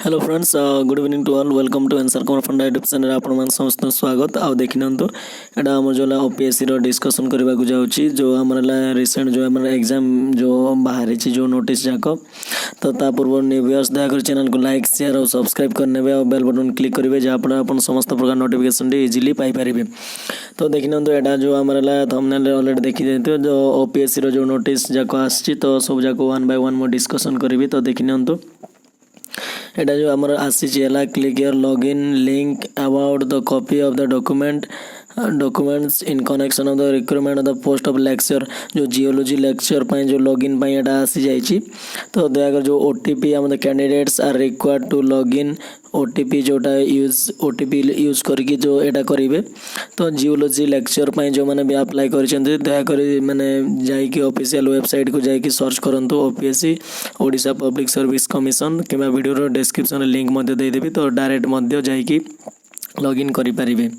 Hello friends, good evening to all. Welcome to answerkumar funda YouTube channel आपण समस्त स्वागत। आउ देखिनंतु एटा हम जो ओपीएससी रो डिस्कशन करबा को जाउची, जो हमरला रिसेंट जो हमर एग्जाम जो बाहर छी जो नोटिस जाको, तो ता पूर्व न्यूवियर्स दया कर चैनल को लाइक शेयर और सब्सक्राइब करनेबे और बेल बटन क्लिक करिवे, जहाँ पर आपण समस्त प्रकार नोटिफिकेशन डी इजीली पाई परिबे। तो देखिनंतु एटा जो हमरला थंबनेल रे ऑलरेडी देखि जेतो, जो ओपीएससी रो जो नोटिस जाको आछि, तो सब जाको one by one more discussion करिवे। तो देखिनंतु एटा जो हमर आसी चेला click your login link about the copy of the documents in connection of the requirement of the post of lecture, जो जियोलॉजी लेक्चर पाई जो लॉगिन पाई एटा आसी जाईची। तो दयाकर जो ओटीपी हम the candidates are required to login OTP जोटा OTP use करके जो एटा करिवे। तो जियोलॉजी लेक्चर पाई जो माने भी अप्लाई करिसेंते दयाकर माने जाईकी ऑफिशियल वेबसाइट को जाईकी सर्च करंतु OPSC Odisha public service commission, किबा वीडियो रो डिस्क्रिप्शन लिंक मध्ये दे देबी, तो डायरेक्ट मध्ये जाईकी लॉगिन करि परिबे।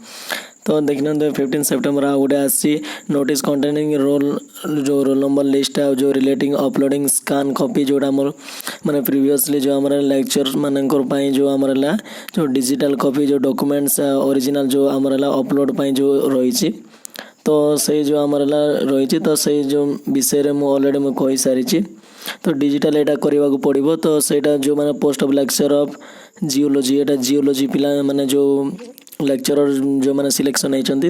तो देखना 15 सेप्टेम्बर गोटे आसी notice containing roll number list है, जो रिलेटिंग अपलोडिंग स्कान कॉपी जोड़ा मोर माने प्रीवियसली जो हमारा लेक्चर मानकर पाई जो हमारा जो डिजिटल कॉपी जो डॉक्यूमेंट्स ओरिजिनल जो हमारा अपलोड पाई जो रही, तो से जो हमारा रही, तो से जो विषय में ऑलरेडी मैं कही सारी। तो डिजिटल एटा करने को पड़ो, तो सेटा जो माने post of lecture of geology, Etah geology पिला माने जो लेक्चरर जो माने सिलेक्शन होती,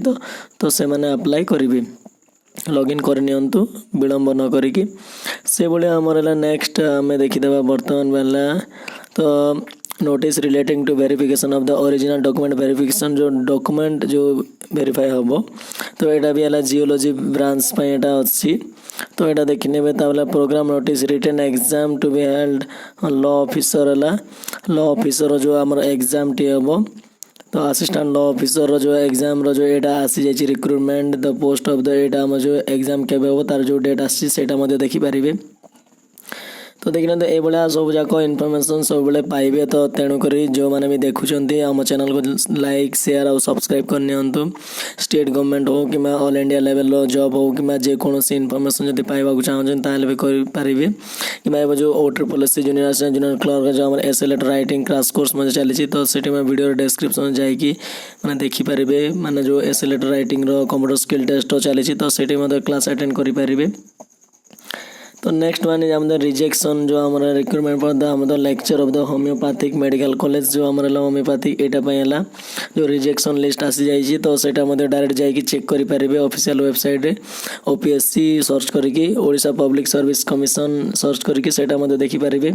तो से माने अप्लाई करेंगे। लॉगिन करनियंतु विलंब न करिकी से भाई आमर नेक्स्ट आम देखीदे बर्तमान बेला। तो notice relating to verification of the original document verification, जो डॉक्यूमेंट जो वेरीफाई हम, तो यहाँ भी है जियोलॉजी ब्रांच पे यहाँ अच्छी। तो यहाँ देखने program notice written exam to be held law officer है, लॉ ऑफिसर जो आम एग्जाम टी हम, तो असिस्टेंट लॉ ऑफिसर जो एग्जाम रो जो एटा आसी जाय recruitment the post of the एटा हम जो एग्जाम केबे हो तार जो डेट आसी सेटा मध्ये देखि पारिबे। तो देखिना तो ए बळा सब जाको इन्फॉर्मेशन सब बळे पाइबे। तो तेणु करी जो माने भी देखुचंती हम चैनल को लाइक शेयर और सब्सक्राइब करनियंतु। स्टेट गवर्नमेंट हो कि all India level low job हो कि जे कोनोसी इन्फॉर्मेशन जदि पाइबा को चाहछन ताले भी कर पारिबे। कि जो OSSSC जूनियर क्लर्क जो हमर एसएलएट राइटिंग क्लास कोर्स मध्ये चली, तो सेठी में वीडियो डिस्क्रिप्शन जाइकी माने देखि पारिबे। माने जो एसएलएट राइटिंग रो कंप्यूटर स्किल टेस्ट चली, तो सेठी मध्ये क्लास अटेंड करि पारिबे। तो नेक्स्ट वन इज हमारे रिजेक्शन जो हमारा रिक्वायरमेंट फॉर द हमारा lecture of the homeopathic medical college, जो हमारा होम्योपैथिक एटा पयला जो रिजेक्शन लिस्ट आसी जाइए, तो सेटा मध्ये डायरेक्ट जाइए चेक करि पारिबे ऑफिशियल वेबसाइट रे। ओपीएससी सर्च करके Odisha public service commission search करके सेटा मध्ये देखि पारिबे।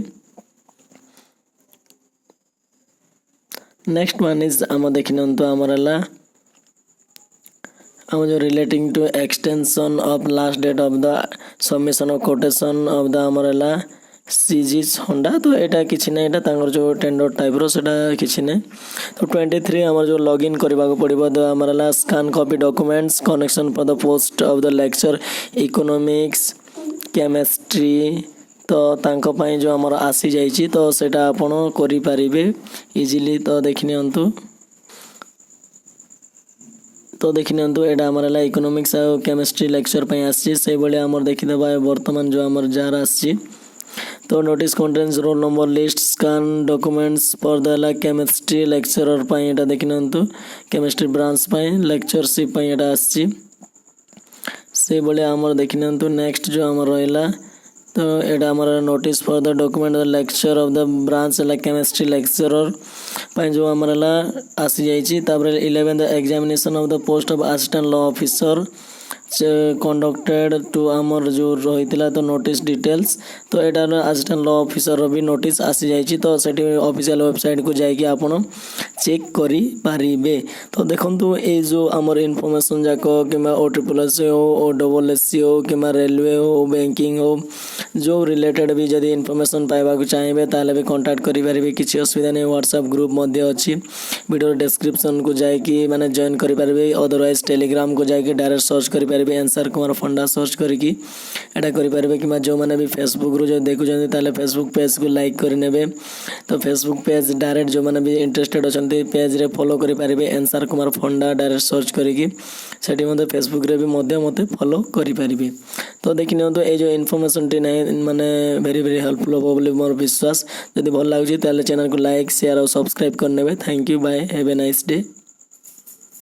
नेक्स्ट वन इज हम देखिनंतु हमारा हम जो relating to extension of last date of the submission of quotation of the हमारा सीजीज होंडा, तो एटा किछि नै, एटा तांगर जो टेंडर टाइप रो सेटा किछि नै। तो 23 हमर जो लॉगिन करबा को पड़िबो, तो हमारा scan copy documents connection for the post of the lecture economics chemistry, तो तांको पई जो हमर आसी जाईची, तो सेटा आपण करि पारिबे इजीली। तो देखिनियंतु, तो देखिनियंतु एटा हमारा इकोनॉमिक्स और केमिस्ट्री लेक्चर पे आसी, से बळे हमर देखिदबा वर्तमान जो हमर जार आसी। तो notice contains roll number list scan documents for the chemistry lecturer पे एटा देखिनियंतु केमिस्ट्री ब्रांच पे लेक्चरशिप पे एटा आसी। से बळे हमर देखिनियंतु नेक्स्ट जो हमर रहला, तो एटा हमारा notice for the document the lecture of the branch chemistry lecturer पाई जो हमारा आसी जाइए। तापर 11 the examination of the post of assistant law officer conducted to आमर जो रही, तो नोटिस डिटेल्स, तो एटार असिस्टेंट लॉ ऑफिसर भी नोटिस आसी जाइए। तो सेठी ऑफिशियल वेबसाइट को जाइए आपण चेक करि पारिबे। तो देखंतु ए जो आमर इन्फॉर्मेशन जाको कि OSSSC हो OSSSC हो कि रेलवे हो बैंकिंग हो, जो रिलेटेड भी जदि इन्फॉर्मेशन पाइबा को चाहिए ताले भी कांटेक्ट करि पारिबे, किछि असुविधा नै। व्हाट्सएप ग्रुप मध्ये अछि, वीडियो डिस्क्रिप्शन को जाइए माने जॉइन करि पारिबे, अदरवाइज टेलीग्राम को जाइए डायरेक्ट सर्च करि करेंगे आंसर कुमार फंडा सर्च करके एटा करेंगे कि जो मैंने भी फेसबुक रू जो देखुं ताले फेसबुक पेज को लाइक करने तो फेसबुक पेज डायरेक्ट जो मैंने भी इंटरेस्टेड अच्छा पेज रे फॉलो करेंगे आंसर कुमार फंडा डायरेक्ट सर्च करके सेठी मते फेसबुक रे भी मते फॉलो करेंगे। तो देखि नियंतु ए जो इनफॉरमेशन टी नहीं माने वेरी वेरी हेल्पफुल हो बोली मोर विश्वास। जदि भल लागुची ताले चैनल को लाइक शेयर और सब्सक्राइब करने। Thank you bye have a nice day.